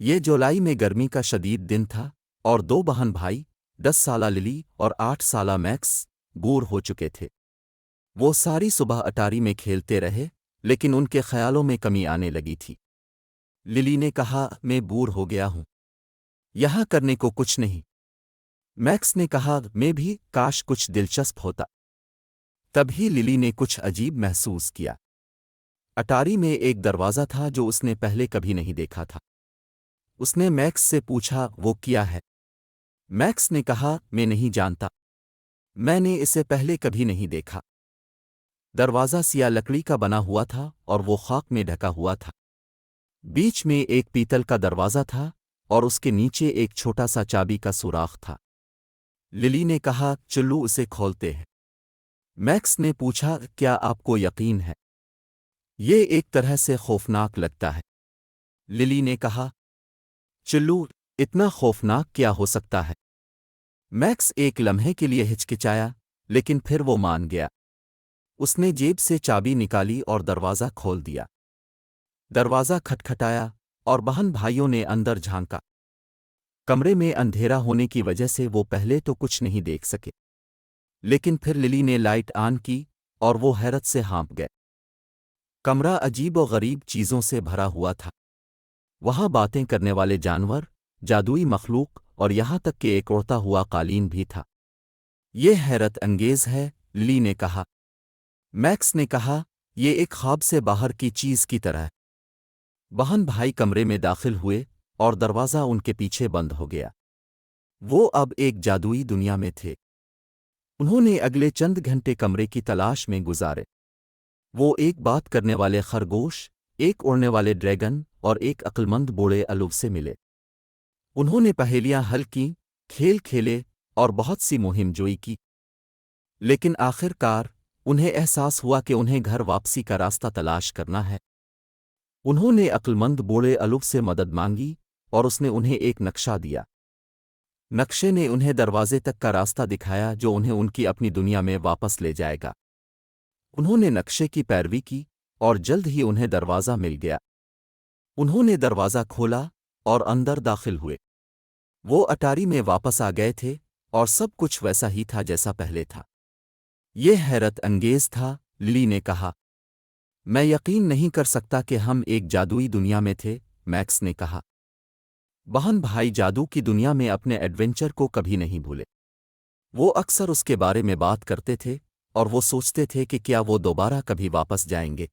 ये जुलाई में गर्मी का शदीद दिन था और दो बहन भाई 10 साला लिली और 8 साला मैक्स बूढ़ हो चुके थे। वो सारी सुबह अटारी में खेलते रहे, लेकिन उनके ख्यालों में कमी आने लगी थी। लिली ने कहा, मैं बूढ़ हो गया हूं, यहां करने को कुछ नहीं। मैक्स ने कहा, मैं भी, काश कुछ दिलचस्प होता। तभी लिली ने कुछ अजीब महसूस किया। अटारी में एक दरवाज़ा था जो उसने पहले कभी नहीं देखा था। उसने मैक्स से पूछा, वो क्या है? मैक्स ने कहा, मैं नहीं जानता, मैंने इसे पहले कभी नहीं देखा। दरवाज़ा सिया लकड़ी का बना हुआ था और वो खाक में ढका हुआ था। बीच में एक पीतल का दरवाज़ा था और उसके नीचे एक छोटा सा चाबी का सुराख था। लिली ने कहा, चलो उसे खोलते हैं। मैक्स ने पूछा, क्या आपको यकीन है? ये एक तरह से खौफनाक लगता है। लिली ने कहा, चलो, इतना खौफनाक क्या हो सकता है? मैक्स एक लम्हे के लिए हिचकिचाया, लेकिन फिर वो मान गया। उसने जेब से चाबी निकाली और दरवाज़ा खोल दिया। दरवाज़ा खटखटाया और बहन भाइयों ने अंदर झांका। कमरे में अंधेरा होने की वजह से वो पहले तो कुछ नहीं देख सके, लेकिन फिर लिली ने लाइट ऑन की और वो हैरत से हाँप गए। कमरा अजीब और गरीब चीज़ों से भरा हुआ था। वहाँ बातें करने वाले जानवर, जादुई मखलूक और यहाँ तक कि एक उड़ता हुआ कालीन भी था। ये हैरत अंगेज़ है, लिली ने कहा। मैक्स ने कहा, ये एक ख्वाब से बाहर की चीज़ की तरह है। बहन भाई कमरे में दाखिल हुए और दरवाज़ा उनके पीछे बंद हो गया। वो अब एक जादुई दुनिया में थे। उन्होंने अगले चंद घंटे कमरे की तलाश में गुजारे। वो एक बात करने वाले खरगोश, एक उड़ने वाले ड्रैगन और एक अक्लमंद बूढ़े अलुव से मिले। उन्होंने पहेलियां हल कीं, खेल खेले और बहुत सी मुहिम जोई की। लेकिन आखिरकार उन्हें एहसास हुआ कि उन्हें घर वापसी का रास्ता तलाश करना है। उन्होंने अक्लमंद बूढ़े अलुव से मदद मांगी और उसने उन्हें एक नक्शा दिया। नक्शे ने उन्हें दरवाजे तक का रास्ता दिखाया जो उन्हें उनकी अपनी दुनिया में वापस ले जाएगा। उन्होंने नक्शे की पैरवी की और जल्द ही उन्हें दरवाज़ा मिल गया। उन्होंने दरवाज़ा खोला और अंदर दाखिल हुए। वो अटारी में वापस आ गए थे और सब कुछ वैसा ही था जैसा पहले था। ये हैरत अंगेज़ था, लिली ने कहा। मैं यकीन नहीं कर सकता कि हम एक जादुई दुनिया में थे, मैक्स ने कहा। बहन भाई जादू की दुनिया में अपने एडवेंचर को कभी नहीं भूले। वो अक्सर उसके बारे में बात करते थे और वो सोचते थे कि क्या वो दोबारा कभी वापस जाएंगे।